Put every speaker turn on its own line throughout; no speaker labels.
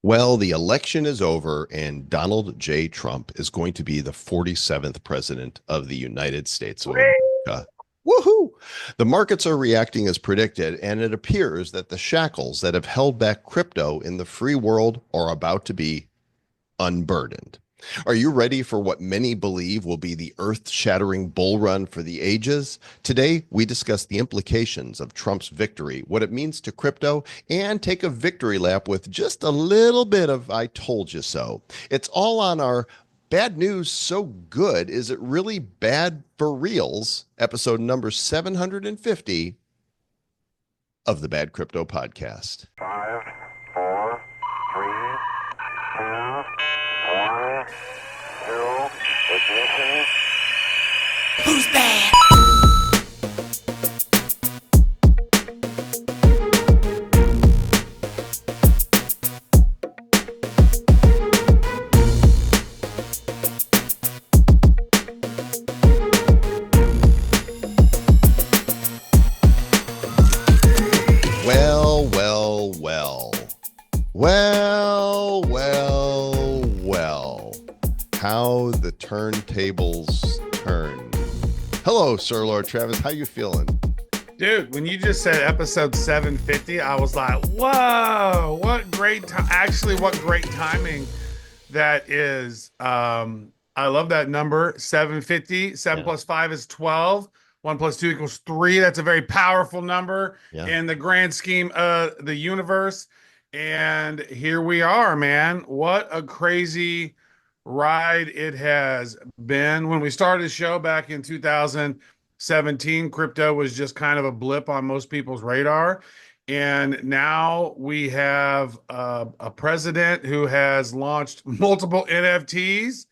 Well, the election is over, and Donald J. Trump is going to be the 47th president of the United States of America. Woohoo! The markets are reacting as predicted, and it appears that the shackles that have held back crypto in the free world are about to be unburdened. Are you ready for what many believe will be the earth-shattering bull run for the ages? Today, we discuss the implications of Trump's victory, what it means to crypto, and take a victory lap with just a little bit of I told you so. It's all on our Bad News So Good. Is it really bad for reals? Episode number 750 of the Bad Crypto Podcast.
5, 4, 3, 2, 1, 0, ignition.
Who's bad?
Well, well, well. Well, well, well. How the turntables turn. Hello, Sir Lord Travis. How you feeling?
Dude, when you just said episode 750, I was like, whoa, what great actually what great timing that is. I love that number, 750. 7 plus 5 is 12. 1 plus 2 equals 3. That's a very powerful number in the grand scheme of the universe. And here we are, man. What a crazy ride it has been. When we started the show back in 2017, crypto was just kind of a blip on most people's radar. And now we have a president who has launched multiple NFTs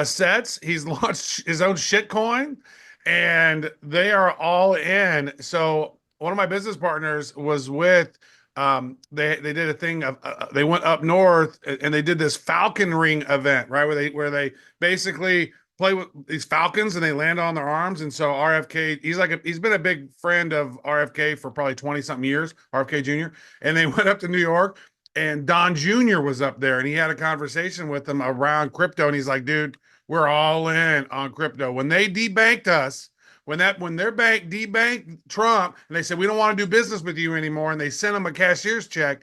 sets. He's launched his own shitcoin, and they are all in. So one of my business partners was with they did a thing of they went up north and they did this falcon ring event, right, where they basically play with these falcons and they land on their arms. And so RFK, he's been a big friend of RFK for probably 20 something years, RFK Jr. And they went up to New York, and Don Jr. was up there, and he had a conversation with them around crypto, and he's like, dude, we're all in on crypto. When they debanked us, when their bank debanked Trump, and they said we don't want to do business with you anymore, and they sent him a cashier's check,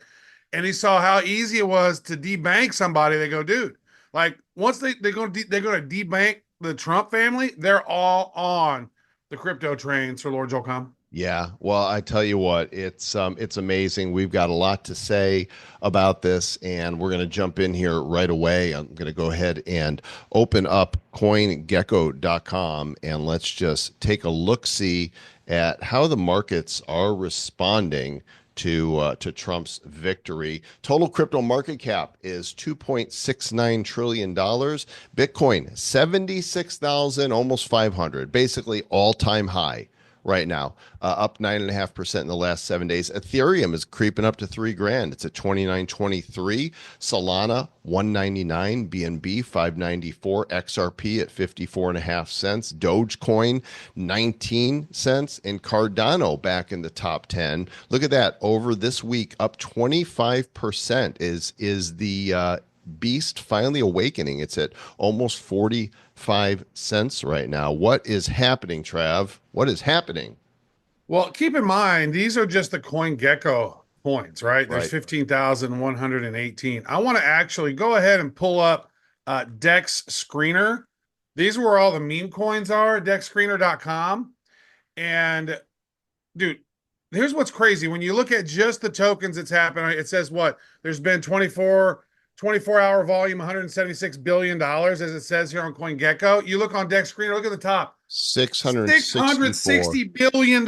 and he saw how easy it was to debank somebody. They go, dude, like once they're going to debank the Trump family, they're all on the crypto train. Sir Lord Joel Comm.
Yeah, well, I tell you what, it's amazing. We've got a lot to say about this, and we're going to jump in here right away. I'm going to go ahead and open up CoinGecko.com, and let's just take a look-see at how the markets are responding to Trump's victory. Total crypto market cap is $2.69 trillion. Bitcoin, 76,000, almost 500, basically all-time high right now, up 9.5% in the last 7 days. Ethereum is creeping up to $3,000. It's at 29.23. Solana 199. BNB 594. XRP at 54.5 cents. Dogecoin 19 cents, and Cardano back in the top 10. Look at that, over this week, up 25%. Is the beast finally awakening? It's at almost 45 cents right now. What is happening, Trav? What is happening?
Well, keep in mind, these are just the CoinGecko points, right? There's
Right.
15,118. I want to actually go ahead and pull up Dex Screener. These are where all the meme coins are, dexscreener.com. And dude, here's what's crazy. When you look at just the tokens that's happened, it says what? There's been 24-hour volume, $176 billion, as it says here on CoinGecko. You look on Dex Screener, look at the top. $660 billion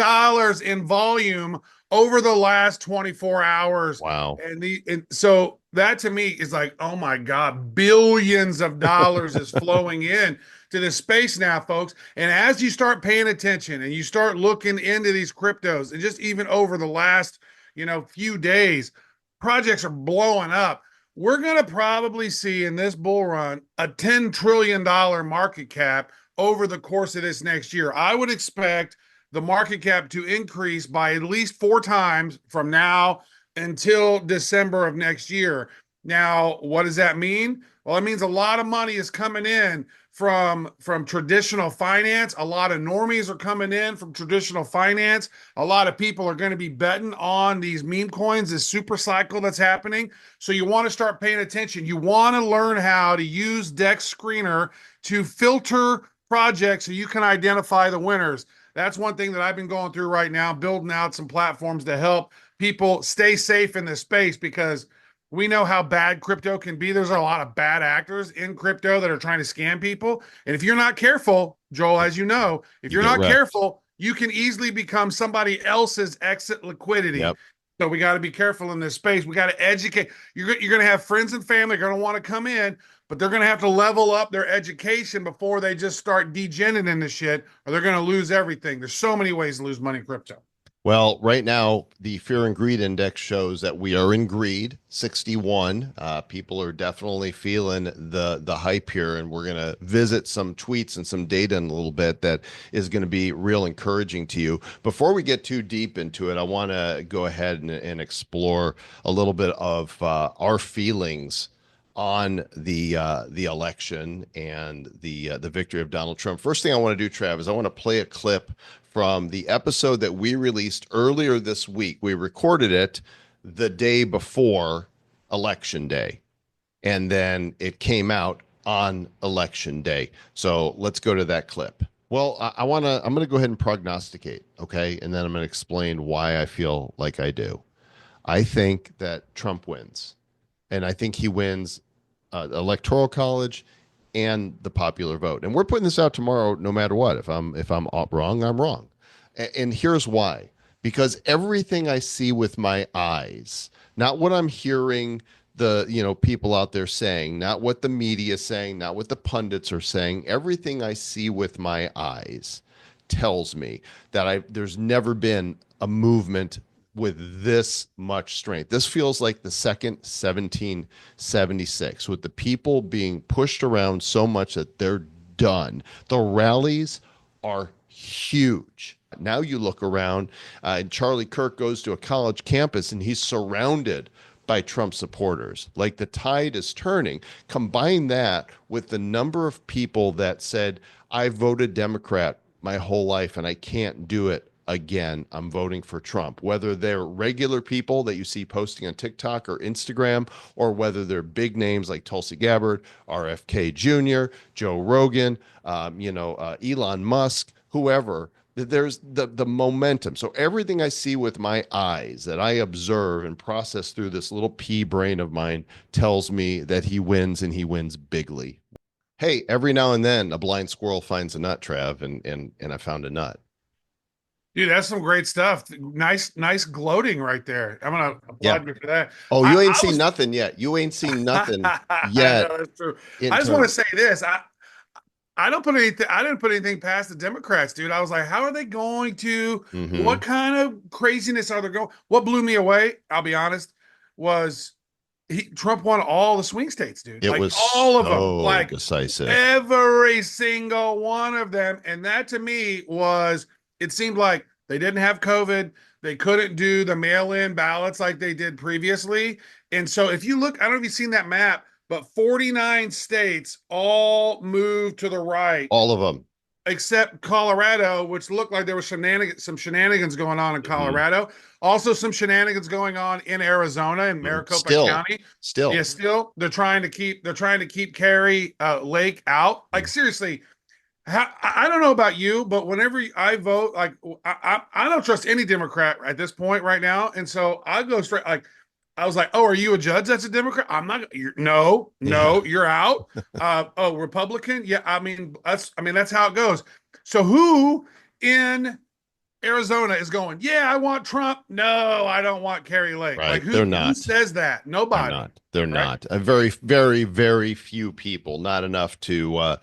in volume over the last 24 hours.
Wow.
And so that to me is like, oh my God, billions of dollars is flowing in to this space now, folks. And as you start paying attention and you start looking into these cryptos, and just even over the last, few days, projects are blowing up. We're going to probably see in this bull run a $10 trillion market cap over the course of this next year. I would expect the market cap to increase by at least 4 times from now until December of next year. Now, what does that mean? Well, it means a lot of money is coming in from traditional finance. A lot of normies are coming in from traditional finance. A lot of people are going to be betting on these meme coins, this super cycle that's happening. So you want to start paying attention. You want to learn how to use Dex Screener to filter projects so you can identify the winners. That's one thing that I've been going through right now, building out some platforms to help people stay safe in this space because we know how bad crypto can be. There's a lot of bad actors in crypto that are trying to scam people. And if you're not careful, Joel, as you know, if
You
you're
get
not
wrecked.
careful, you can easily become somebody else's exit liquidity.
Yep.
So we got to be careful in this space. We got to educate. You're going to have friends and family going to want to come in, but they're going to have to level up their education before they just start degening in this shit, or they're going to lose everything. There's so many ways to lose money in crypto.
Well, right now, the fear and greed index shows that we are in greed, 61. People are definitely feeling the hype here, and we're going to visit some tweets and some data in a little bit that is going to be real encouraging to you. Before we get too deep into it, I want to go ahead and explore a little bit of our feelings on the election and the victory of Donald Trump. First thing I want to do, Trav, is I want to play a clip from the episode that we released earlier this week. We recorded it the day before Election Day, and then it came out on Election Day. So let's go to that clip. Well, I'm going to go ahead and prognosticate, okay? And then I'm going to explain why I feel like I do. I think that Trump wins, and I think he wins electoral college and the popular vote. And we're putting this out tomorrow, no matter what. If I'm wrong, I'm wrong. And here's why: because everything I see with my eyes, not what I'm hearing people out there saying, not what the media is saying, not what the pundits are saying. Everything I see with my eyes tells me that there's never been a movement with this much strength. This feels like the second 1776, with the people being pushed around so much that they're done. The rallies are huge. Now you look around, and Charlie Kirk goes to a college campus and he's surrounded by Trump supporters. Like, the tide is turning. Combine that with the number of people that said, I voted Democrat my whole life and I can't do it again. I'm voting for Trump. Whether they're regular people that you see posting on TikTok or Instagram, or whether they're big names like Tulsi Gabbard, RFK Jr., Joe Rogan, Elon Musk, whoever. There's the momentum. So everything I see with my eyes, that I observe and process through this little pea brain of mine, tells me that he wins, and he wins bigly. Hey, every now and then a blind squirrel finds a nut, Trav, and I found a nut.
Dude, that's some great stuff. Nice gloating right there. I'm gonna
Yeah.
applaud you for that.
Oh, you ain't
I
seen
was
nothing yet. You ain't seen nothing
I
yet
know that's true.
in
I just want to
terms.
say this. I didn't put anything past the Democrats, dude. I was like, how are they going to,
Hmm.
what kind of craziness are they going? What blew me away, I'll be honest, was Trump won all the swing states, dude.
It
Like
was
all of them.
so
Like
decisive.
every single one of them. And that to me was, it seemed like they didn't have COVID. They couldn't do the mail-in ballots like they did previously. And so if you look, I don't know if you've seen that map, but 49 states all moved to the right,
All of them.
except Colorado, which looked like there was some shenanigans going on in
Hmm.
Colorado. Also, some shenanigans going on in Arizona and Maricopa
Still,
County. Yeah,
still.
still they're trying to keep Kerry Lake out. Like seriously, I don't know about you, but whenever I vote, like I don't trust any Democrat at this point right now, and so I go straight. Like I was like, oh, are you a judge that's a Democrat? I'm not. No,
Yeah.
no, you're out. Oh, Republican? Yeah, I mean that's how it goes. So who in Arizona is going, yeah, I want Trump. No, I don't want Kerry Lake. Like
Right.
who
They're
who
not.
says that?
They're
Nobody.
not. They're
Right?
not. A very, very, very few people. Not enough to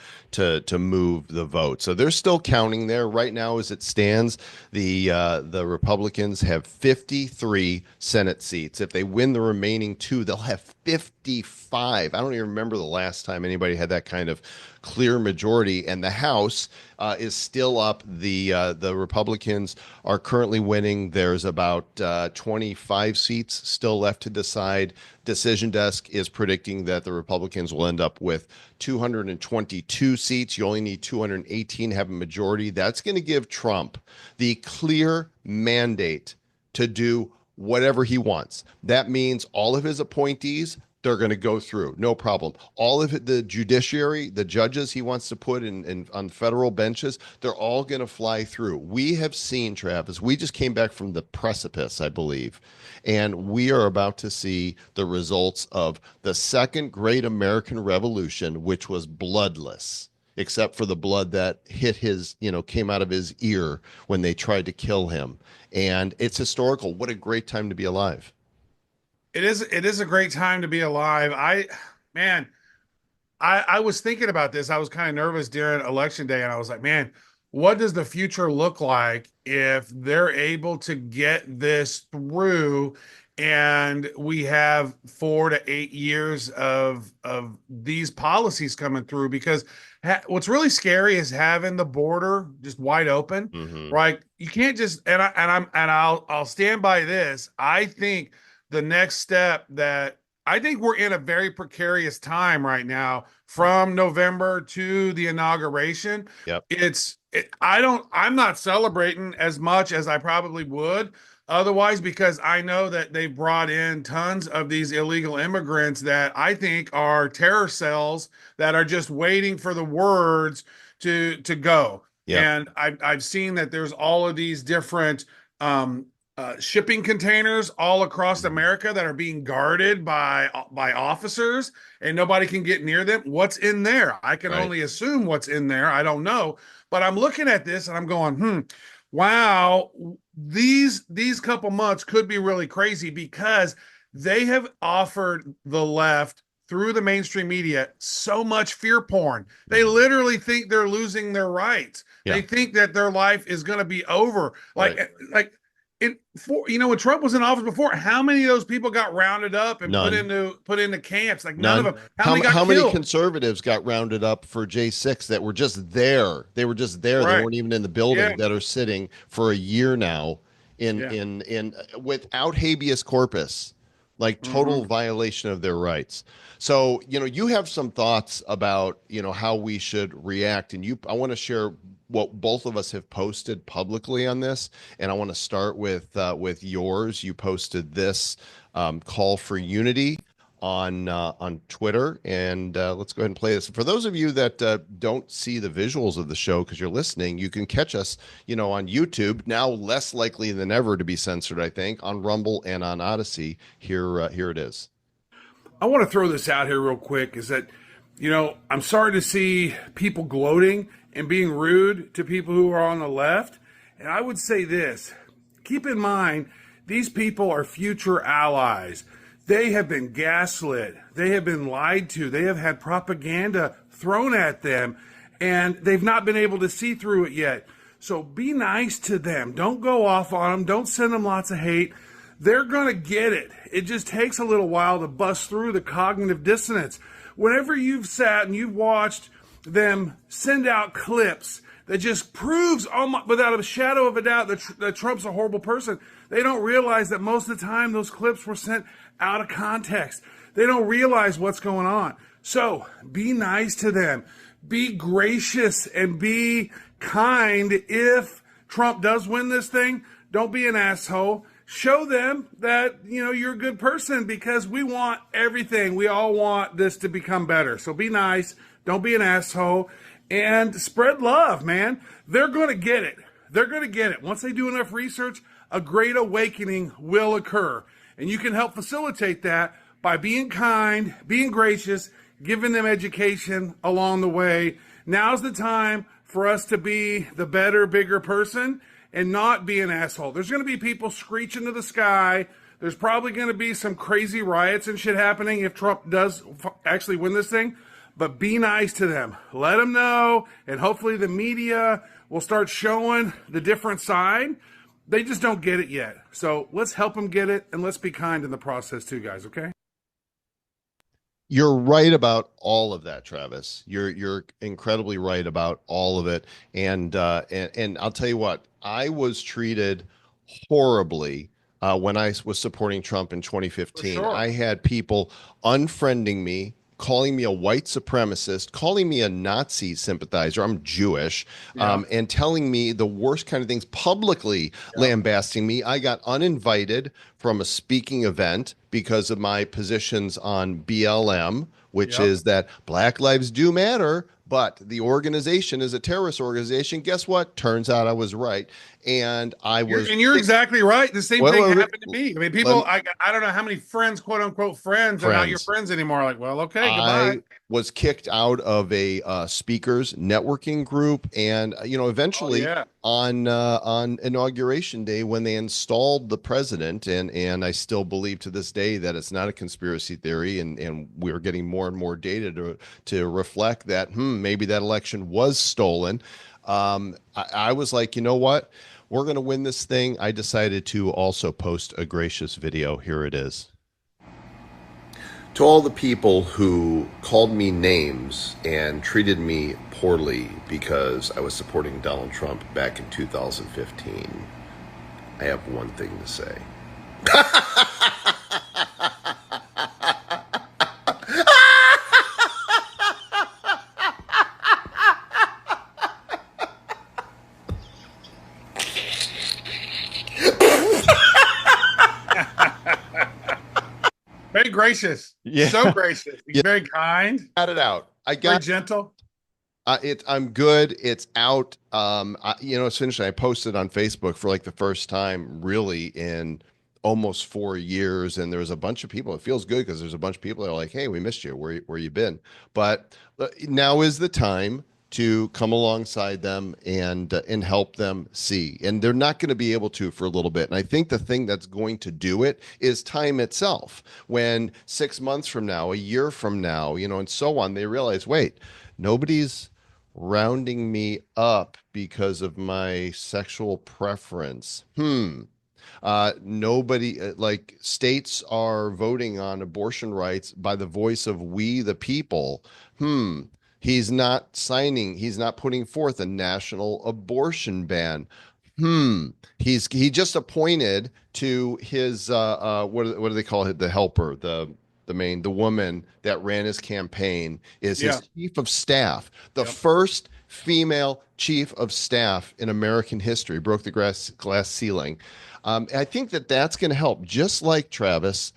move the vote. So they're still counting there right now as it stands. The Republicans have 53 Senate seats. If they win the remaining two, they'll have 55. I don't even remember the last time anybody had that kind of clear majority. And the House is still up. The Republicans are currently winning. There's about 25 seats still left to decide. Decision Desk is predicting that the Republicans will end up with 222 seats. You only need 218 to have a majority. That's going to give Trump the clear mandate to do whatever he wants. That means all of his appointees, they're going to go through, no problem. All of the judiciary, the judges he wants to put in on federal benches, they're all going to fly through. We have seen, Travis, we just came back from the precipice, I believe, and we are about to see the results of the second great American Revolution, which was bloodless, except for the blood that hit his, came out of his ear when they tried to kill him. And it's historical. What a great time to be alive.
It is a great time to be alive. Man, I was thinking about this. I was kind of nervous during election day, and I was like, man, what does the future look like if they're able to get this through and we have 4 to 8 years of these policies coming through? Because what's really scary is having the border just wide open,
Mm-hmm.
right? You can't just I'll stand by this. I think the next step that I think we're in a very precarious time right now from November to the inauguration.
Yep.
I'm not celebrating as much as I probably would otherwise because I know that they've brought in tons of these illegal immigrants that I think are terror cells that are just waiting for the words to go.
Yep.
And I've seen that there's all of these different shipping containers all across America that are being guarded by officers, and nobody can get near them. What's in there? I can
Right.
only assume what's in there. I don't know, but I'm looking at this and I'm going, wow, these couple months could be really crazy because they have offered the left through the mainstream media so much fear porn. They literally think they're losing their rights.
Yeah.
They think that their life is going to be over. Like when Trump was in office before, how many of those people got rounded up and
None.
put into camps? Like none of them. How many
How
got
many
killed?
conservatives got rounded up for J6 that were just there? They were just there. They
Right.
weren't even in the building
Yeah.
that are sitting for a year now
Yeah.
in without habeas corpus, like total violation of their rights. So, you have some thoughts about, how we should react. And I want to share what both of us have posted publicly on this. And I want to start with yours. You posted this call for unity on Twitter, and let's go ahead and play this. For those of you that don't see the visuals of the show because you're listening, you can catch us, on YouTube. Now less likely than ever to be censored, I think, on Rumble and on Odyssey. Here it is.
I want to throw this out here real quick is that, I'm sorry to see people gloating and being rude to people who are on the left. And I would say this, keep in mind, these people are future allies. They have been gaslit. They have been lied to. They have had propaganda thrown at them, and they've not been able to see through it yet. So be nice to them. Don't go off on them. Don't send them lots of hate. They're going to get it. It just takes a little while to bust through the cognitive dissonance. Whenever you've sat and you've watched them send out clips that just proves almost without a shadow of a doubt that Trump's a horrible person, they don't realize that most of the time those clips were sent out of context. They don't realize what's going on. So be nice to them. Be gracious and be kind. If Trump does win this thing, don't be an asshole. Show them that, you're a good person because we want everything. We all want this to become better. So be nice. Don't be an asshole and spread love, man. They're going to get it. They're going to get it. Once they do enough research, a great awakening will occur. And you can help facilitate that by being kind, being gracious, giving them education along the way. Now's the time for us to be the better, bigger person and not be an asshole. There's going to be people screeching to the sky. There's probably going to be some crazy riots and shit happening if Trump does actually win this thing. But be nice to them. Let them know, and hopefully the media will start showing the different side. They just don't get it yet. So let's help them get it, and let's be kind in the process too, guys, okay?
You're right about all of that, Travis. You're incredibly right about all of it. And I'll tell you what, I was treated horribly when I was supporting Trump in
For
2015.
sure.
I had people unfriending me, calling me a white supremacist, calling me a Nazi sympathizer. I'm Jewish,
Yeah.
and telling me the worst kind of things, publicly
Yep.
lambasting me. I got uninvited from a speaking event because of my positions on BLM, which
Yep.
is that Black lives do matter, but the organization is a terrorist organization. Guess what? Turns out I was right. And I was
You're
kicked.
exactly right. The same
Wait,
thing
wait, wait.
happened to me. I mean,
Let
people, I don't know how many friends, quote unquote friends, are not your
friends.
friends anymore. Like, well, okay, goodbye.
I was kicked out of a speakers networking group, and
Oh
eventually
yeah.
on inauguration day when they installed the president, and I still believe to this day that it's not a conspiracy theory, and we're getting more and more data to reflect that maybe that election was stolen. I was like, you know what? We're going to win this thing. I decided to also post a gracious video. Here it is. To all the people who called me names and treated me poorly because I was supporting Donald Trump back in 2015, I have one thing to say.
Very gracious.
Yeah.
So gracious. He's
Yeah,
very kind,
got it out. I
very
got
gentle.
I'm good. It's out. It's interesting. I posted on Facebook for like the first time really in almost 4 years, and there's a bunch of people. It feels good because there's a bunch of people that are like, "Hey, we missed you. Where you been?" But now is the time to come alongside them and help them see. And they're not going to be able to for a little bit. And I think the thing that's going to do it is time itself. When 6 months from now, a year from now, and so on, they realize, wait, nobody's rounding me up because of my sexual preference. Nobody, like states are voting on abortion rights by the voice of we the people. He's not signing, he's not putting forth a national abortion ban. Hmm. He just appointed to his what do they call it? The helper, the woman that ran his campaign is
Yeah.
his chief of staff, the
Yep.
first female chief of staff in American history, broke the glass ceiling. I think that that's going to help. Just like Travis,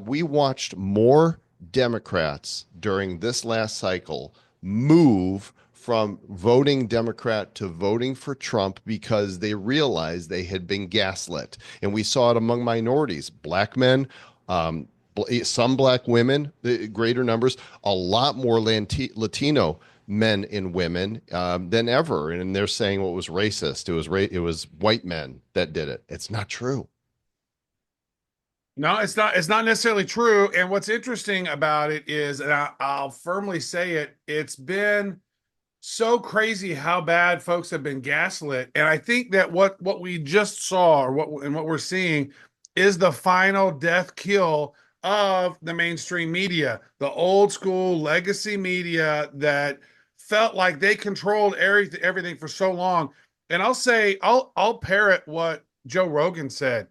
we watched more Democrats during this last cycle move from voting Democrat to voting for Trump because they realized they had been gaslit. And we saw it among minorities, black men, some black women, the greater numbers, a lot more Latino men and women than ever. And they're saying what was racist. It was white men that did it. It's not true.
No, it's not. It's not necessarily true. And what's interesting about it is, and I'll firmly say it, it's been so crazy how bad folks have been gaslit. And I think that what we just saw, or what we're seeing, is the final death kill of the mainstream media, the old school legacy media that felt like they controlled everything for so long. And I'll parrot what Joe Rogan said.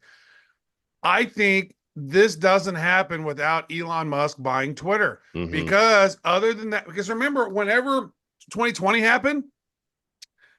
I think this doesn't happen without Elon Musk buying Twitter.
Mm-hmm.
Because other than that, because remember, whenever 2020 happened,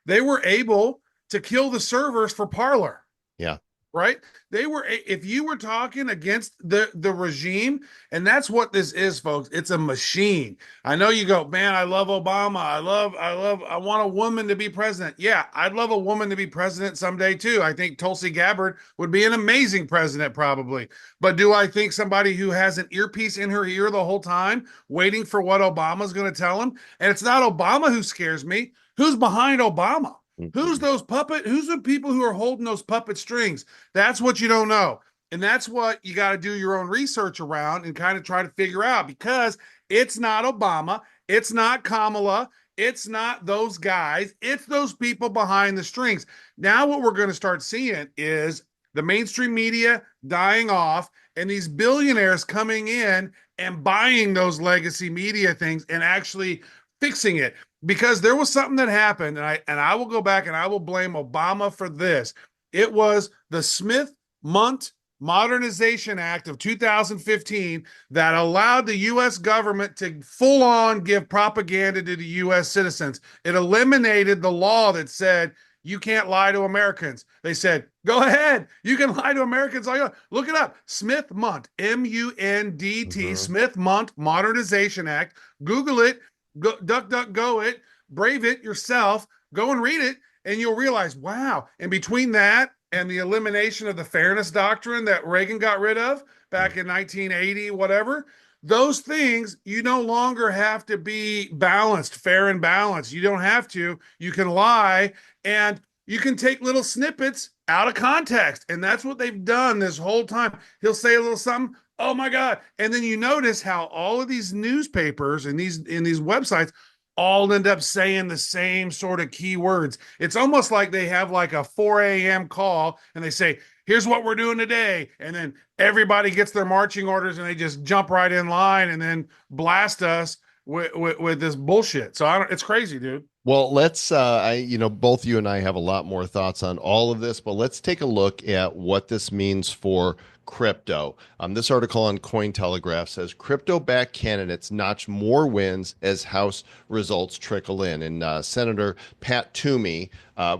they were able to kill the servers for Parler.
Yeah.
Right? They were, if you were talking against the regime, and that's what this is, folks. It's a machine. I know you go, man, I love Obama. I want a woman to be president. Yeah, I'd love a woman to be president someday too. I think Tulsi Gabbard would be an amazing president, probably. But do I think somebody who has an earpiece in her ear the whole time, waiting for what Obama's going to tell him? And it's not Obama who scares me. Who's behind Obama? Who's the people who are holding those puppet strings? That's what you don't know. And that's what you got to do your own research around and kind of try to figure out, because it's not Obama. It's not Kamala. It's not those guys. It's those people behind the strings. Now, what we're going to start seeing is the mainstream media dying off and these billionaires coming in and buying those legacy media things and actually fixing it. Because there was something that happened, and I will go back and I will blame Obama for this. It was the Smith Month Modernization Act of 2015 that allowed the U.S. government to full on give propaganda to the U.S. citizens. It eliminated the law that said you can't lie to Americans. They said, go ahead, you can lie to Americans. Look it up. Smith-Mundt, M-U-N-D-T,
Mhm.
Smith-Mundt Modernization Act. Google it, go, duck, duck, go it, brave it yourself, go and read it, and you'll realize, wow. And between that and the elimination of the fairness doctrine that Reagan got rid of back in 1980, whatever, those things, you no longer have to be balanced, fair and balanced. You don't have to. You can lie, and you can take little snippets out of context. And that's what they've done this whole time. He'll say a little something. Oh my God. And then you notice how all of these newspapers and these websites all end up saying the same sort of keywords. It's almost like they have like a 4 a.m. call and they say, here's what we're doing today. And then everybody gets their marching orders and they just jump right in line and then blast us with this bullshit. So it's crazy, dude.
Well, both you and I have a lot more thoughts on all of this, but let's take a look at what this means for crypto. This article on Cointelegraph says crypto-backed candidates notch more wins as House results trickle in. And Senator Pat Toomey,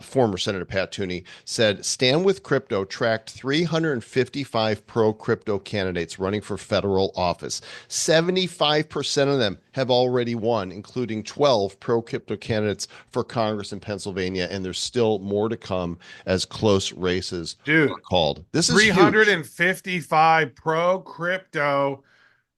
former Senator Pat Toomey, said Stand With Crypto tracked 355 pro-crypto candidates running for federal office. 75% of them have already won, including 12 pro-crypto candidates for Congress in Pennsylvania, and there's still more to come as close races
Dude,
are called. This is
355 pro crypto.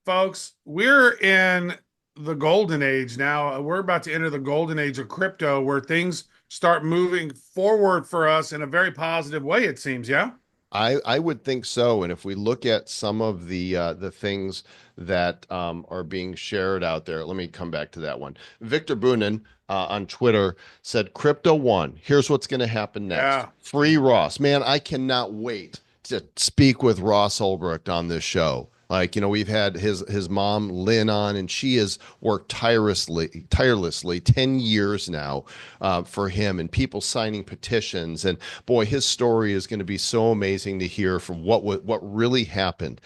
Folks, we're in the golden age now. We're about to enter the golden age of crypto where things start moving forward for us in a very positive way, it seems. Yeah.
I would think so. And if we look at some of the things that are being shared out there, let me come back to that one. Victor Boonin on Twitter said, Crypto One, here's what's going to happen next.
Yeah.
Free Ross. Man, I cannot wait to speak with Ross Ulbricht on this show. Like, we've had his mom, Lynn, on, and she has worked tirelessly 10 years now for him, and people signing petitions. And boy, his story is going to be so amazing to hear from what really happened.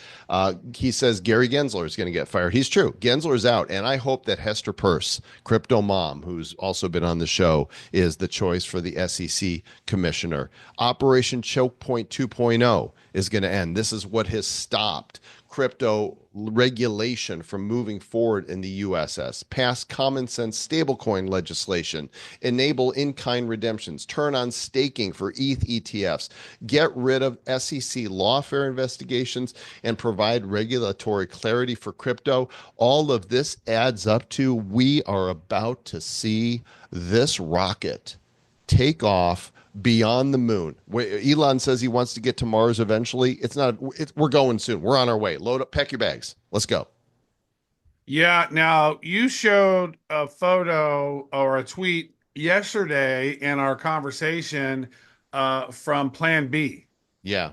He says Gary Gensler is going to get fired. He's true. Gensler's out. And I hope that Hester Peirce, crypto mom, who's also been on the show, is the choice for the SEC commissioner. Operation Choke Point 2.0 is going to end. This is what has stopped crypto regulation from moving forward in the USS, pass common sense stablecoin legislation, enable in-kind redemptions, turn on staking for ETH ETFs, get rid of SEC lawfare investigations, and provide regulatory clarity for crypto. All of this adds up to we are about to see this rocket take off beyond the moon. Elon says he wants to get to Mars eventually. We're going soon. We're on our way. Load up, pack your bags. Let's go.
Yeah. Now, you showed a photo or a tweet yesterday in our conversation from Plan B.
Yeah.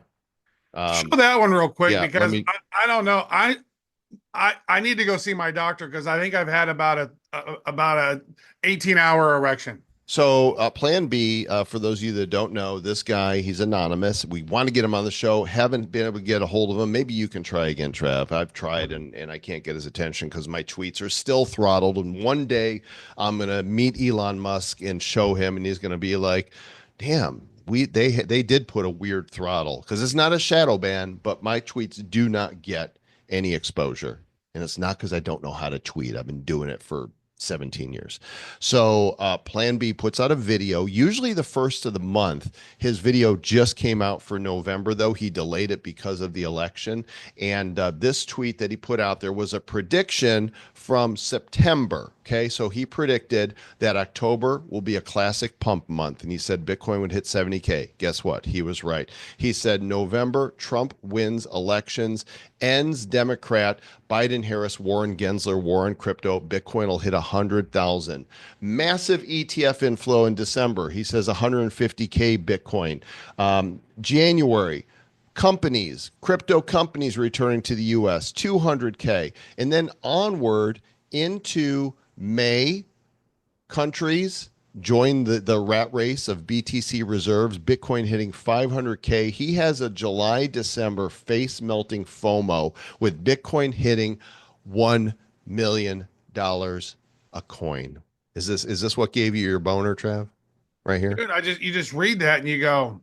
Show that one real quick
yeah,
because I don't know. I need to go see my doctor because I think I've had about a 18-hour erection.
So Plan B, for those of you that don't know, this guy, he's anonymous. We want to get him on the show. Haven't been able to get a hold of him. Maybe you can try again, Trav. I've tried and I can't get his attention because my tweets are still throttled. And one day I'm going to meet Elon Musk and show him, and he's going to be like, damn, they did put a weird throttle, because it's not a shadow ban, but my tweets do not get any exposure. And it's not because I don't know how to tweet. I've been doing it for 17 years. So Plan B puts out a video, usually the first of the month. His video just came out for November, though. He delayed it because of the election. And this tweet that he put out there was a prediction from September. Okay, so he predicted that October will be a classic pump month. And he said Bitcoin would hit 70K. Guess what? He was right. He said November, Trump wins elections, ends Democrat, Biden, Harris, Warren, Gensler, war on crypto. Bitcoin will hit 100,000. Massive ETF inflow in December. He says 150K Bitcoin. January, companies, crypto companies returning to the U.S., 200K. And then onward into May, countries join the rat race of BTC reserves, Bitcoin hitting 500K. He has a July, December face melting FOMO with Bitcoin hitting $1 million a coin. Is this what gave you your boner, Trav? Right here?
Dude, you just read that and you go,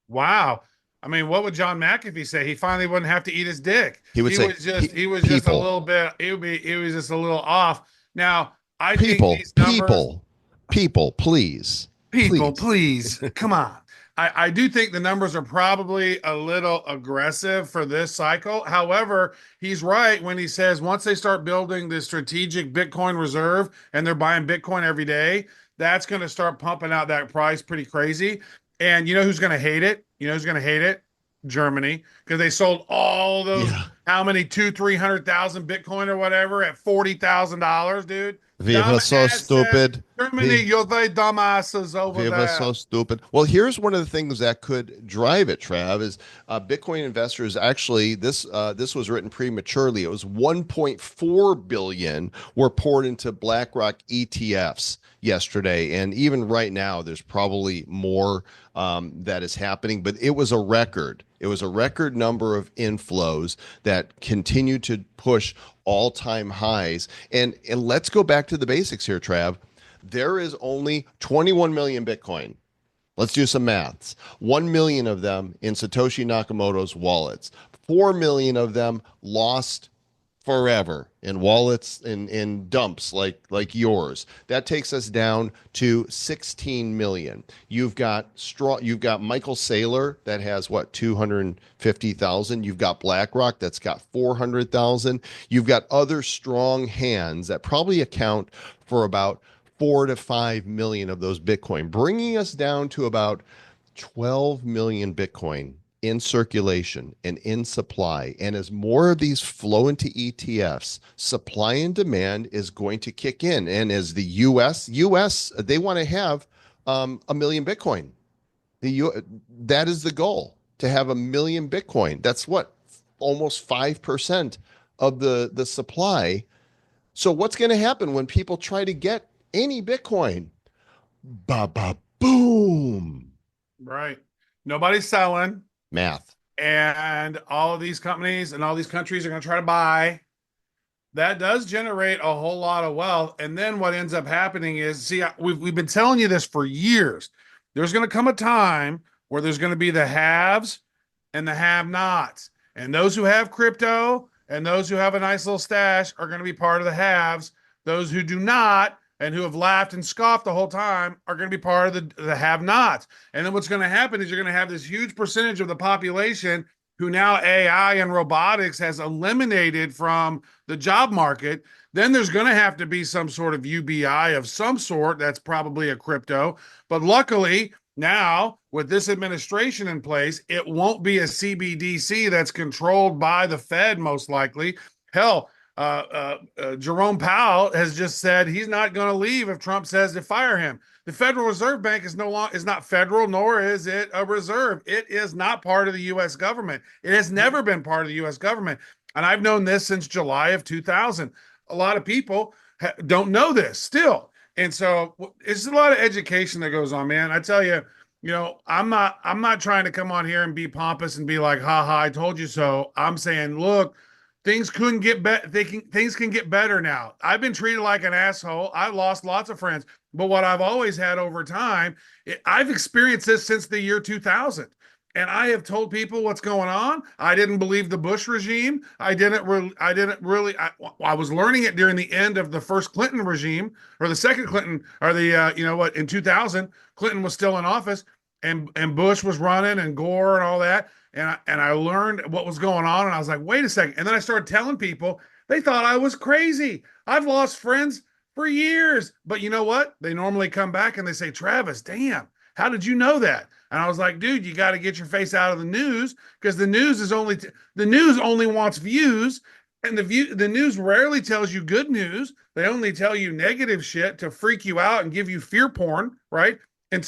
wow. I mean, what would John McAfee say? He finally wouldn't have to eat his dick.
He would say,
He was just a
people,
little bit, he was just a little off. Now, I think
people,
these numbers,
people, people, please,
people,
please.
please, come on. I do think the numbers are probably a little aggressive for this cycle. However, he's right when he says once they start building the strategic Bitcoin reserve and they're buying Bitcoin every day, that's going to start pumping out that price pretty crazy. And you know who's going to hate it? You know who's going to hate it? Germany, because they sold all those,
Yeah.
how many, 300,000 Bitcoin or whatever at $40,000, dude.
We were so
Dumbasses.
stupid.
Germany, you're the dumbasses over
We were
there.
so stupid. Well, here's one of the things that could drive it, Trav, is Bitcoin investors actually this was written prematurely. It was 1.4 billion were poured into BlackRock ETFs yesterday, and even right now, there's probably more that is happening. But it was a record. It was a record number of inflows that continue to push all-time highs. And let's go back to the basics here, Trav. There is only 21 million Bitcoin. Let's do some maths. 1 million of them in Satoshi Nakamoto's wallets. 4 million of them lost forever in wallets in dumps like yours. That takes us down to 16 million. You've got Michael Saylor that has what, 250,000. You've got BlackRock that's got 400,000. You've got other strong hands that probably account for about 4 to 5 million of those Bitcoin, bringing us down to about 12 million Bitcoin in circulation and in supply. And as more of these flow into ETFs, supply and demand is going to kick in. And as the US, they want to have a million Bitcoin. That is the goal, to have a million Bitcoin. That's what, almost 5% of the supply. So what's going to happen when people try to get any Bitcoin? Ba ba boom.
Right. Nobody's selling.
Math.
And all of these companies and all these countries are going to try to buy. That does generate a whole lot of wealth. And then what ends up happening is, see, we've been telling you this for years. There's going to come a time where there's going to be the haves and the have-nots. And those who have crypto and those who have a nice little stash are going to be part of the haves. Those who do not and who have laughed and scoffed the whole time are going to be part of the have-nots. And then what's going to happen is you're going to have this huge percentage of the population who now AI and robotics has eliminated from the job market. Then there's going to have to be some sort of UBI of some sort. That's probably a crypto. But luckily, now with this administration in place, it won't be a CBDC that's controlled by the Fed, most likely. Hell, Jerome Powell has just said he's not going to leave if Trump says to fire him. The Federal Reserve Bank is not federal, nor is it a reserve. It is not part of the U.S. government. It has never been part of the U.S. government. And I've known this since July of 2000. A lot of people don't know this still. And so it's a lot of education that goes on, man. I tell you, I'm not trying to come on here and be pompous and be like, ha ha, I told you so. I'm saying, look, things couldn't get better. Things can get better now. I've been treated like an asshole. I've lost lots of friends. But what I've always had over time, I've experienced this since the year 2000. And I have told people what's going on. I didn't believe the Bush regime. I was learning it during the end of the first Clinton regime, or the second Clinton, or in 2000, Clinton was still in office and Bush was running and Gore and all that. And I learned what was going on, and I was like, wait a second. And then I started telling people, they thought I was crazy. I've lost friends for years. But you know what? They normally come back and they say, Travis, damn, how did you know that? And I was like, dude, you got to get your face out of the news, because the news only wants views, and the news rarely tells you good news. They only tell you negative shit to freak you out and give you fear porn, right? And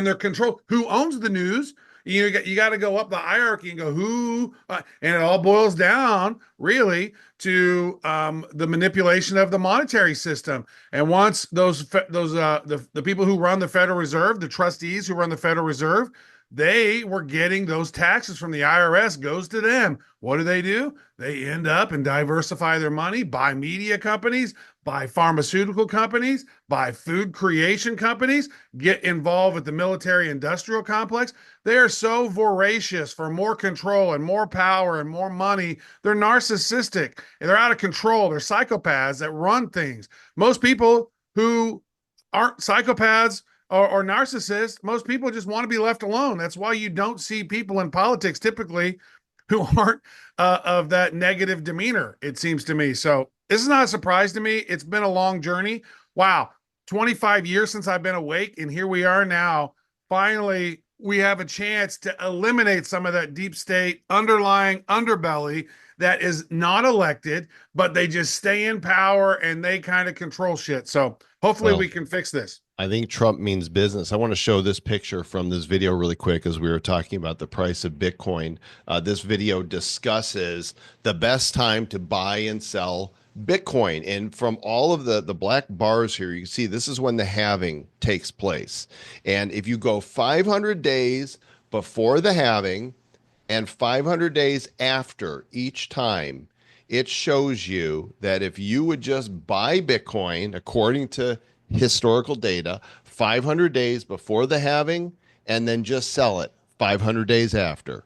they're controlled. Who owns the news? You got to go up the hierarchy and go who, and it all boils down really to the manipulation of the monetary system. And once the people who run the Federal Reserve, the trustees who run the Federal Reserve, they were getting those taxes from the IRS goes to them. What do? They end up and diversify their money, buy media companies, buy pharmaceutical companies, buy food creation companies, get involved with the military industrial complex. They are so voracious for more control and more power and more money. They're narcissistic. They're out of control. They're psychopaths that run things. Most people who aren't psychopaths or narcissists, most people just want to be left alone. That's why you don't see people in politics typically who aren't of that negative demeanor, it seems to me. So this is not a surprise to me. It's been a long journey. Wow. 25 years since I've been awake, and here we are now. Finally, we have a chance to eliminate some of that deep state underlying underbelly that is not elected, but they just stay in power and they kind of control shit. So hopefully we can fix this.
I think Trump means business. I want to show this picture from this video really quick as we were talking about the price of Bitcoin. This video discusses the best time to buy and sell Bitcoin. And from all of the black bars here, you can see this is when the halving takes place. And if you go 500 days before the halving and 500 days after each time, it shows you that if you would just buy Bitcoin according to historical data 500 days before the halving and then just sell it 500 days after,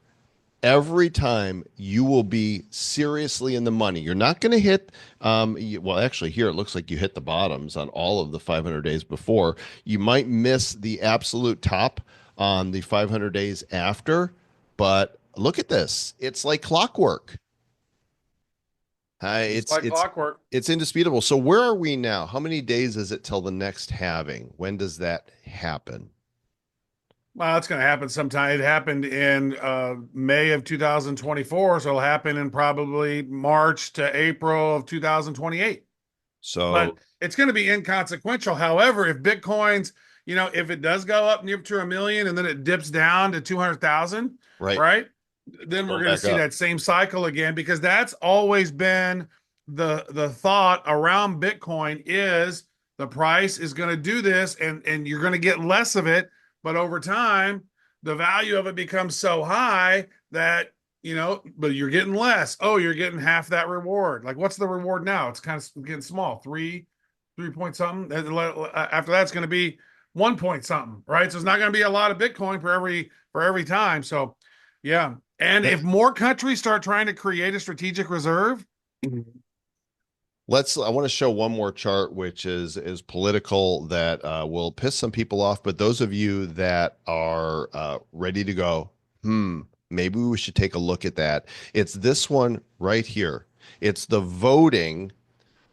every time you will be seriously in the money. You're not going to hit well, actually here it looks like you hit the bottoms on all of the 500 days before. You might miss the absolute top on the 500 days after, but look at this. It's like clockwork.
It's like clockwork.
It's indisputable. So where are we now? How many days is it till the next halving? When does that happen?
Well, it's going to happen sometime. It happened in May of 2024, so it'll happen in probably March to April of 2028.
So,
but it's going to be inconsequential. However, if Bitcoin's, if it does go up near to 1 million and then it dips down to 200,000, right? Then we're going to see that same cycle again, because that's always been the thought around Bitcoin is the price is going to do this and you're going to get less of it. But over time, the value of it becomes so high that, but you're getting less. Oh, you're getting half that reward. Like, what's the reward now? It's kind of getting small, 3 point something. After that's going to be 1 point something, right? So it's not going to be a lot of Bitcoin for every time. So, yeah. And if more countries start trying to create a strategic reserve,
I want to show one more chart, which is political, that will piss some people off. But those of you that are ready to go, maybe we should take a look at that. It's this one right here. It's the voting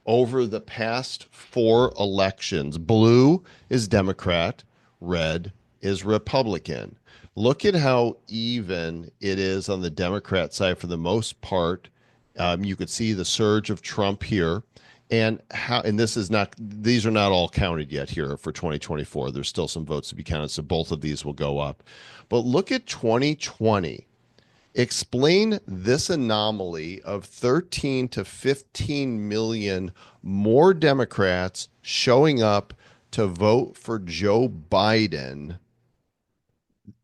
over the past 4 elections. Blue is Democrat, red is Republican. Look at how even it is on the Democrat side for the most part. You could see the surge of Trump here, and these are not all counted yet here for 2024. There's still some votes to be counted, so both of these will go up. But look at 2020. Explain this anomaly of 13 to 15 million more Democrats showing up to vote for Joe Biden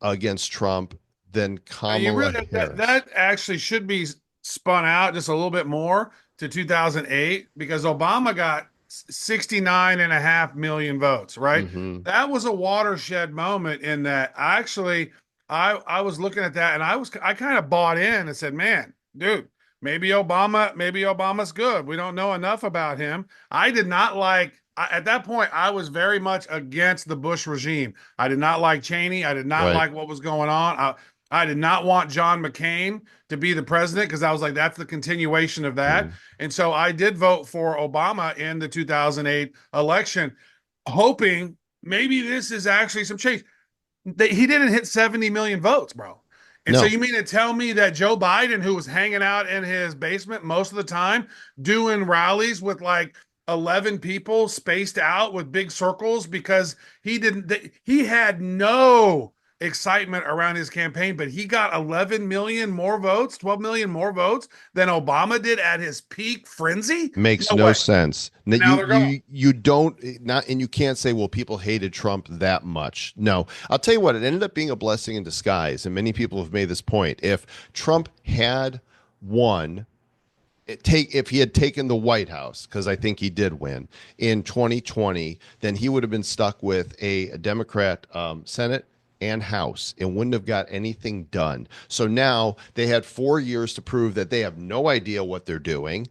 against Trump than Kamala Harris.
That actually should be spun out just a little bit more to 2008, because Obama got 69.5 million votes, right? Mm-hmm. That was a watershed moment in that I was looking at that and I kind of bought in and said, man, dude, maybe Obama's good. We don't know enough about him. I did not like, at that point, I was very much against the Bush regime. I did not like Cheney. I did not like what was going on. I did not want John McCain to be the president, because I was like, that's the continuation of that. And so I did vote for Obama in the 2008 election, hoping maybe this is actually some change. He didn't hit 70 million votes, bro. And so you mean to tell me that Joe Biden, who was hanging out in his basement most of the time, doing rallies with like 11 people spaced out with big circles, because he had no excitement around his campaign, but he got 11 million more votes, 12 million more votes than Obama did at his peak frenzy.
Makes
No
no
way.
sense. Now,
And now they're gone.
you don't not, and you can't say, well, people hated Trump that much. No, I'll tell you what, it ended up being a blessing in disguise, and many people have made this point. If Trump had won, if he had taken the White House, because I think he did win in 2020, then he would have been stuck with a Democrat Senate and House and wouldn't have got anything done. So now they had 4 years to prove that they have no idea what they're doing,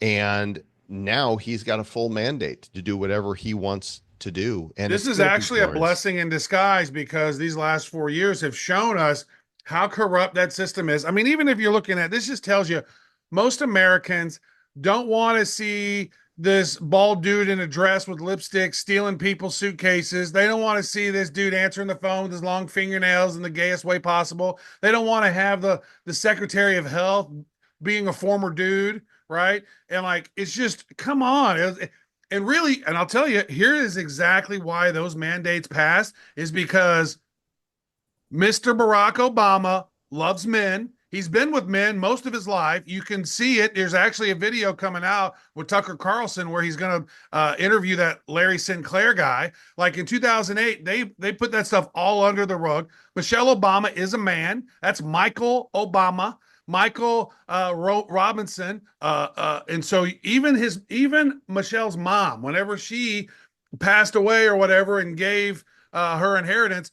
and now he's got a full mandate to do whatever he wants to do, and
This
it's
is
going to be
actually a
glorious.
blessing in disguise because these last 4 years have shown us how corrupt that system is. I mean, even if you're looking at this, just tells you most Americans don't want to see this bald dude in a dress with lipstick stealing people's suitcases. They don't want to see this dude answering the phone with his long fingernails in the gayest way possible. They don't want to have the Secretary of Health being a former dude, right? And like, it's just, come on. And really, and I'll tell you, here is exactly why those mandates passed, is because Mr. Barack Obama loves men. He's been with men most of his life. You can see it. There's actually a video coming out with Tucker Carlson where he's going to interview that Larry Sinclair guy. Like in 2008, they put that stuff all under the rug. Michelle Obama is a man. That's Michael Obama. Michael Robinson, and so even Michelle's mom, whenever she passed away or whatever and gave her inheritance,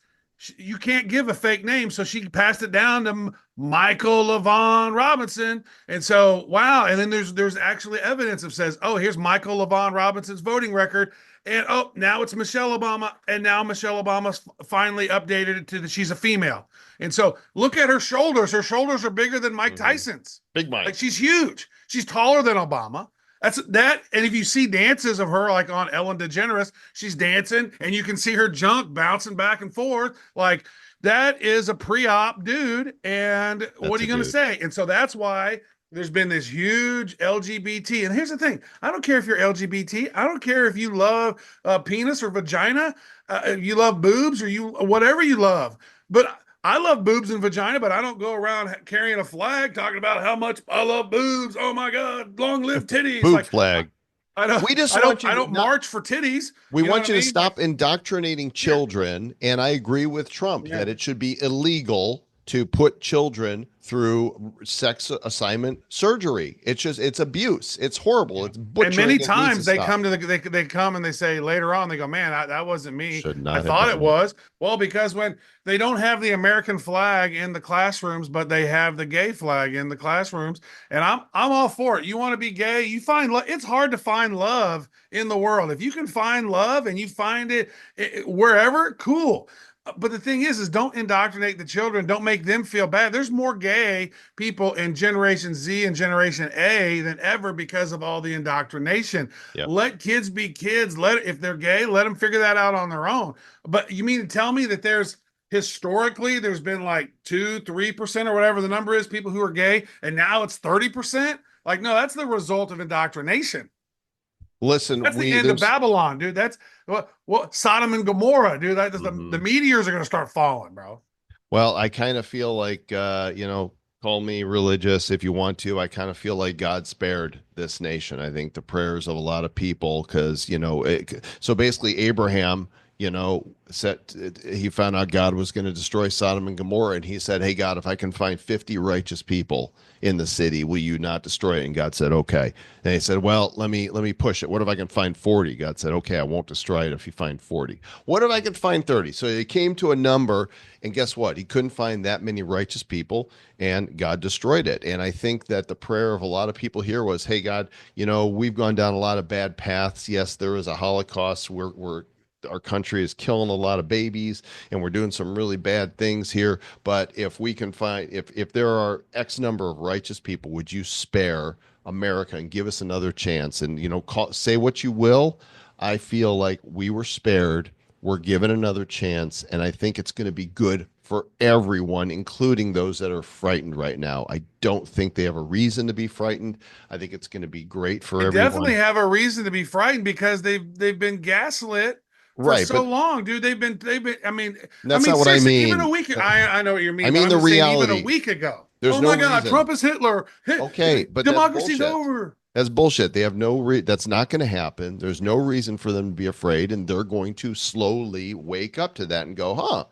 you can't give a fake name, so she passed it down to Michael LaVaughn Robinson. And so, wow. And then there's actually evidence that says, oh, here's Michael LaVaughn Robinson's voting record. And oh, now it's Michelle Obama. And now Michelle Obama's finally updated it to that she's a female. And so look at her shoulders. Her shoulders are bigger than Mike Tyson's.
Big Mike.
Like, she's huge. She's taller than Obama. That's that. And if you see dances of her, like on Ellen DeGeneres, she's dancing and you can see her junk bouncing back and forth. Like, that is a pre-op dude. And what are you going to say? And so that's why there's been this huge LGBT. And here's the thing. I don't care if you're LGBT. I don't care if you love penis or vagina. If you love boobs or you whatever you love. But I love boobs and vagina, but I don't go around carrying a flag talking about how much I love boobs. Oh my God, long live titties!
Boob
Like,
flag.
I don't.
We just
I
want
don't.
you
I
to
don't
not-
march for titties.
We
You know
want
what
you
I
to
mean?
stop indoctrinating children, and I agree with Trump
Yeah.
that it should be illegal to put children through sex assignment surgery. It's abuse. It's horrible. It's butchering.
And many
It needs to
times they
stop.
come to they come and they say later on, they go, man, that wasn't me.
Should not
I
have
thought
done
it was. Well, because when they don't have the American flag in the classrooms, but they have the gay flag in the classrooms, and I'm all for it. You want to be gay, you find it's hard to find love in the world. If you can find love and you find it wherever, cool. But the thing is don't indoctrinate the children. Don't make them feel bad. There's more gay people in Generation Z and Generation A than ever because of all the indoctrination.
Yep.
Let kids be kids. If they're gay, let them figure that out on their own. But you mean to tell me that historically there's been like 2-3% or whatever the number is, people who are gay, and now it's 30%? Like, no, that's the result of indoctrination.
Listen,
That's the end of Babylon, dude. That's what Sodom and Gomorrah, dude. That's the meteors are going to start falling, bro.
Well, I kind of feel like, call me religious if you want to. I kind of feel like God spared this nation. I think the prayers of a lot of people, because, so basically Abraham, he found out God was going to destroy Sodom and Gomorrah. And he said, hey, God, if I can find 50 righteous people in the city, will you not destroy it? And God said, okay. And he said, well, let me push it. What if I can find 40? God said, okay, I won't destroy it if you find 40. What if I can find 30? So he came to a number, and guess what? He couldn't find that many righteous people, and God destroyed it. And I think that the prayer of a lot of people here was, hey, God, we've gone down a lot of bad paths. Yes, there was a Holocaust. Our country is killing a lot of babies, and we're doing some really bad things here. But if we can find, if there are X number of righteous people, would you spare America and give us another chance? And, say what you will. I feel like we were spared. We're given another chance. And I think it's going to be good for everyone, including those that are frightened right now. I don't think they have a reason to be frightened. I think it's going to be great for everyone.
Definitely have a reason to be frightened because they've been gaslit for
Right,
so
but
long, dude. They've been. I
that's
mean,
not what I
seriously, even a
mean.
week. I know what you
I
mean, but
mean
I'm
the
just saying, even a
reality.
week ago.
There's
Oh
no
my God,
reason.
Trump is Hitler.
Okay, but that's
Democracy's
bullshit.
over.
That's bullshit. They have that's not going to happen. There's no reason for them to be afraid, and they're going to slowly wake up to that and go, huh,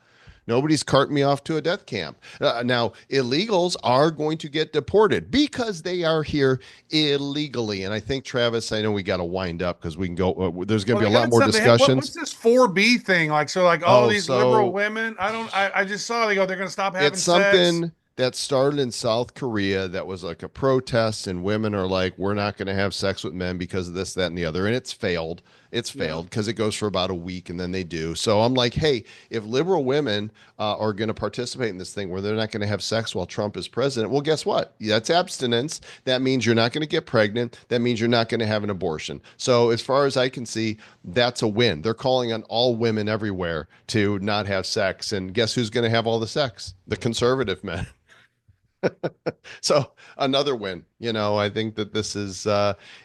nobody's carting me off to a death camp. Now, illegals are going to get deported because they are here illegally. And I think, Travis, I know we got to wind up because we can go, there's going
Well,
to be
they
a lot
got
more
something. They have what's
discussions.
this 4B thing? Like, so, like, all
Oh,
these liberal
so
women. I don't. I just saw they go. They're going to stop
it's
having sex.
something that started in South Korea that was like a protest, and women are like, we're not going to have sex with men because of this, that, and the other. And it's failed. It's
Yeah.
failed because it goes for about a week and then they do. So I'm like, hey, if liberal women are going to participate in this thing where they're not going to have sex while Trump is president, well, guess what? That's abstinence. That means you're not going to get pregnant. That means you're not going to have an abortion. So as far as I can see, that's a win. They're calling on all women everywhere to not have sex. And guess who's going to have all the sex? The conservative men. So another win. I think that this is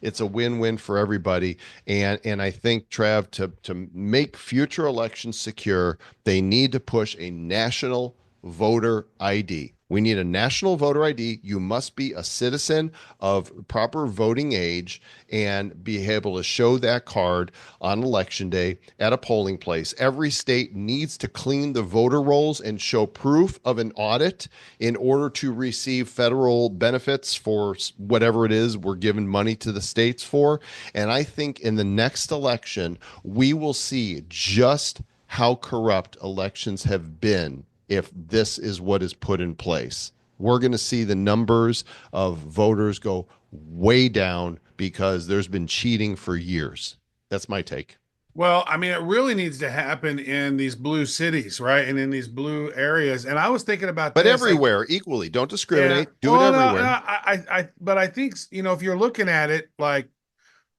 it's a win-win for everybody. And I think, Trav, to make future elections secure, they need to push a national voter ID. We need a national voter ID. You must be a citizen of proper voting age and be able to show that card on election day at a polling place. Every state needs to clean the voter rolls and show proof of an audit in order to receive federal benefits for whatever it is we're giving money to the states for. And I think in the next election, we will see just how corrupt elections have been if this is what is put in place. We're going to see the numbers of voters go way down because there's been cheating for years. That's my take.
Well, I mean, it really needs to happen in these blue cities, right? And in these blue areas. And I was thinking about
But
this, like,
everywhere equally. Don't
yeah.
discriminate. Do it
Well, no,
everywhere.
but I think, if you're looking at it, like,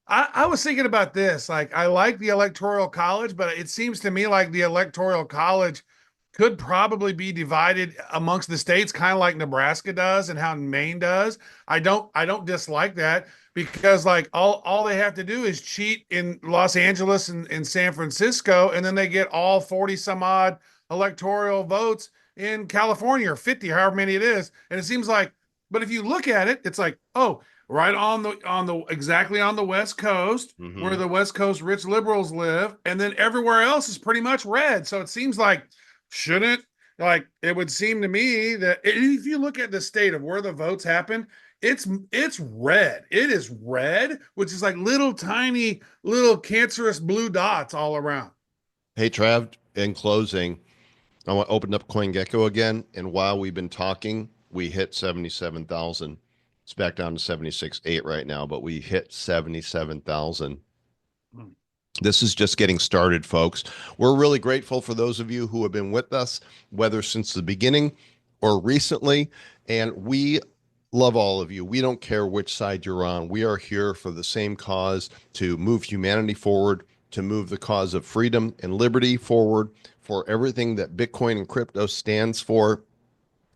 I was thinking about this. Like, I like the Electoral College, but it seems to me like the Electoral College could probably be divided amongst the states, kind of like Nebraska does and how Maine does. I don't dislike that because, like, all they have to do is cheat in Los Angeles and San Francisco, and then they get all 40 some odd electoral votes in California, or 50, however many it is. And it seems like, but if you look at it, it's like, oh, right on the exactly on the West Coast, where
Mm-hmm.
the West Coast rich liberals live, and then everywhere else is pretty much red. So it seems like, shouldn't, like, it would seem to me that if you look at the state of where the votes happen, it's red. It is red, which is like little tiny little cancerous blue dots all around.
Hey, Trav, in closing, I want to open up CoinGecko again. And while we've been talking, we hit 77,000. It's back down to 76.8 right now, but we hit 77,000. This is just getting started, folks. We're really grateful for those of you who have been with us, whether since the beginning or recently. And we love all of you. We don't care which side you're on. We are here for the same cause, to move humanity forward, to move the cause of freedom and liberty forward, for everything that Bitcoin and crypto stands for.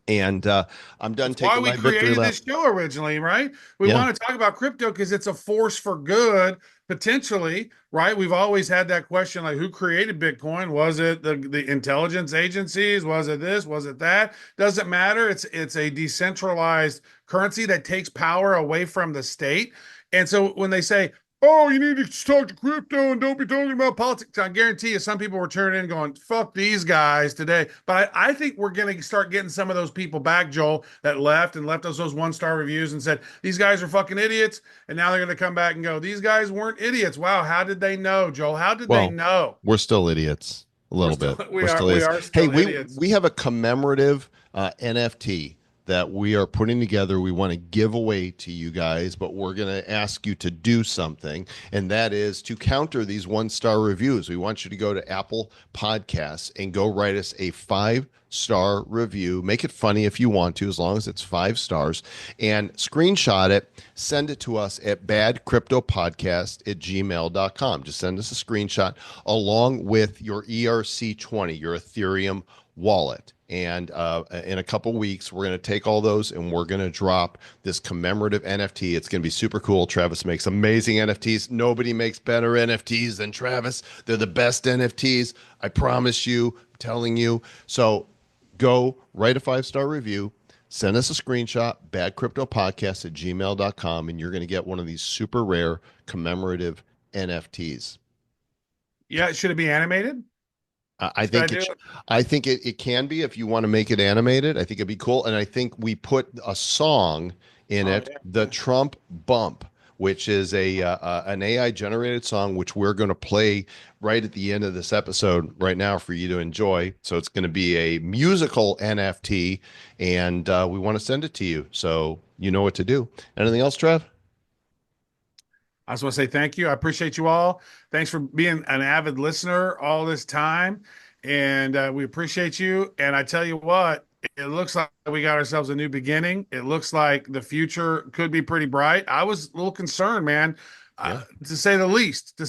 And I'm done
That's why
taking
we
my victory
created
lap.
this show originally, right? We
Yeah.
want to talk about crypto because it's a force for good, potentially, right? We've always had that question, like, who created Bitcoin? Was it the intelligence agencies? Was it this? Was it that? Doesn't matter. It's a decentralized currency that takes power away from the state. And so when they say, oh, you need to talk to crypto and don't be talking about politics, I guarantee you some people were turning in going, fuck these guys today. But I think we're going to start getting some of those people back, Joel, that left us those 1-star reviews and said, these guys are fucking idiots. And now they're going to come back and go, these guys weren't idiots. Wow. How did they know, Joel? How did they
Well,
know?
we're still idiots a
We're
little
still,
bit.
we
We're
are,
still
we
idiots.
are
Hey,
still idiots.
we have a commemorative NFT that we are putting together. We want to give away to you guys, but we're going to ask you to do something, and that is to counter these 1-star reviews. We want you to go to Apple Podcasts and go write us a 5-star review. Make it funny if you want to, as long as it's 5 stars, and screenshot it. Send it to us at badcryptopodcast@gmail.com. Just send us a screenshot along with your ERC20, your Ethereum wallet. And in a couple weeks, we're going to take all those and we're going to drop this commemorative NFT. It's going to be super cool. Travis makes amazing NFTs. Nobody makes better NFTs than Travis. They're the best NFTs. I promise you, I'm telling you. So go write a 5-star review. Send us a screenshot, badcryptopodcast@gmail.com, and you're going to get one of these super rare commemorative NFTs.
Yeah, should it be animated?
I think it can be if you want to make it animated. I think it'd be cool. And I think we put a song in it,
yeah.
the Trump Bump, which is an AI generated song, which we're going to play right at the end of this episode right now for you to enjoy. So it's going to be a musical NFT, and we want to send it to you. So you know what to do. Anything else, Trev?
I just want to say thank you. I appreciate you all. Thanks for being an avid listener all this time. And we appreciate you. And I tell you what, it looks like we got ourselves a new beginning. It looks like the future could be pretty bright. I was a little concerned, man, to say the least.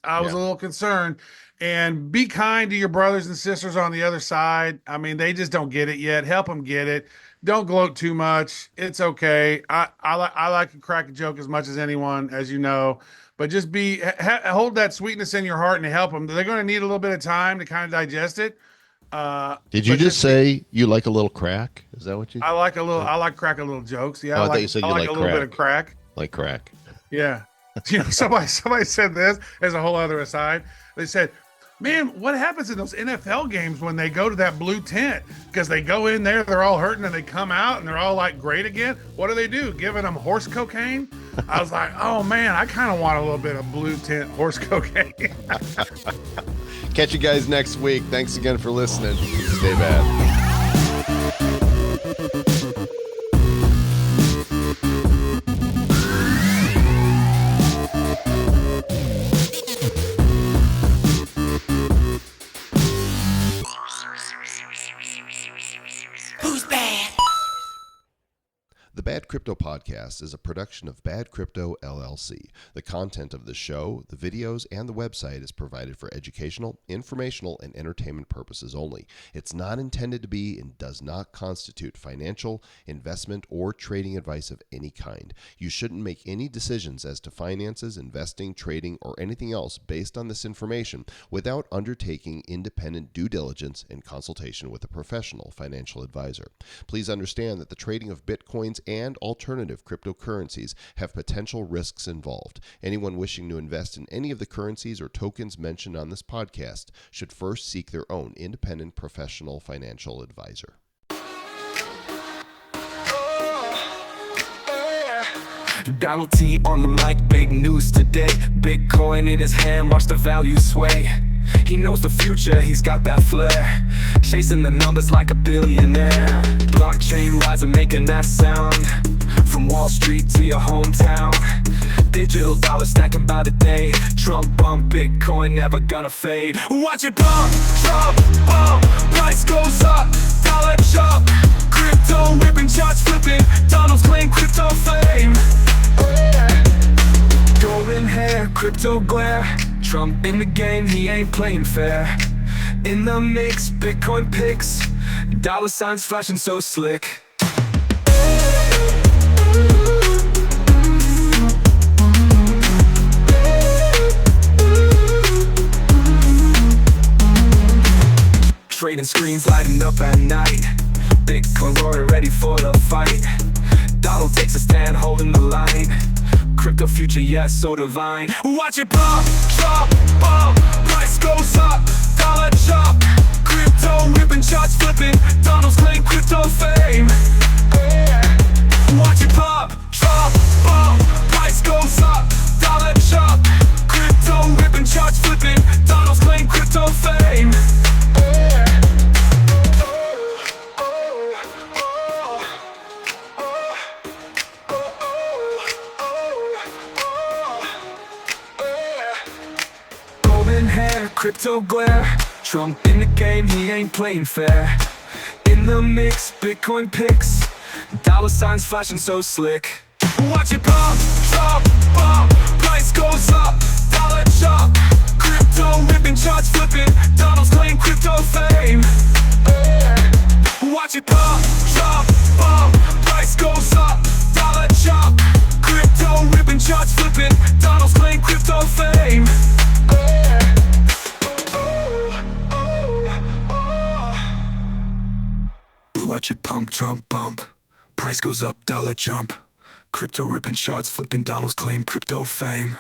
I was a little concerned. And be kind to your brothers and sisters on the other side. I mean, they just don't get it yet. Help them get it. Don't gloat too much. It's okay. I like to crack a joke as much as anyone, as you know. But just hold that sweetness in your heart and help them. They're going to need a little bit of time to kind of digest it.
Did you just say you like a little crack? Is that what you?
I like cracking little jokes. Yeah,
I thought you said you like
a little bit of crack.
Like crack.
Yeah. You know, somebody said this as a whole other aside. They said, man, what happens in those NFL games when they go to that blue tent? Because they go in there, they're all hurting, and they come out and they're all like great again. What do? Giving them horse cocaine? I was like, oh man, I kind of want a little bit of blue tent horse cocaine.
Catch you guys next week. Thanks again for listening. Stay bad.
Who's bad?
The Bad Crypto Podcast is a production of Bad Crypto LLC. The content of the show, the videos, and the website is provided for educational, informational, and entertainment purposes only. It's not intended to be and does not constitute financial, investment, or trading advice of any kind. You shouldn't make any decisions as to finances, investing, trading, or anything else based on this information without undertaking independent due diligence and consultation with a professional financial advisor. Please understand that the trading of Bitcoins and alternative cryptocurrencies have potential risks involved. Anyone wishing to invest in any of the currencies or tokens mentioned on this podcast should first seek their own independent professional financial advisor.
Donald T on the mic, big news today. Bitcoin in his hand, watch the value sway. He knows the future, he's got that flair. Chasing the numbers like a billionaire. Blockchain rising, making that sound. From Wall Street to your hometown. Digital dollars stacking by the day. Trump bump, Bitcoin never gonna fade. Watch it bump, Trump bump. Price goes up, dollar jump. Crypto whipping, charts flipping. Donald's claim crypto fame. Golden hair, crypto glare. Trump in the game, he ain't playing fair. In the mix, Bitcoin picks. Dollar signs flashing so slick. Trading screens lighting up at night. Bitcoin roaring ready for the fight. Donald takes a stand holding the line. Crypto future, yes, so divine. Watch it pump, drop, bump. Price goes up, dollar jump. Crypto whipping, charts flipping. Donald's claim crypto fame. Watch it pump, drop, bump. Price goes up, dollar jump. Crypto whipping, charts flipping. Donald's claim crypto fame. Crypto glare. Trump in the game, he ain't playing fair. In the mix, Bitcoin picks. Dollar signs flashing so slick. Watch it pump, drop, bump. Price goes up, dollar jump. Crypto whipping, charts flipping. Donald's claim crypto fame. Watch it pump, drop, bump, price goes up, dollar chop. Crypto ripping, charts flipping, Donald's claim crypto fame. Watch it pump, Trump bump, price goes up, dollar jump. Crypto ripping, charts flipping, Donald's claim crypto fame.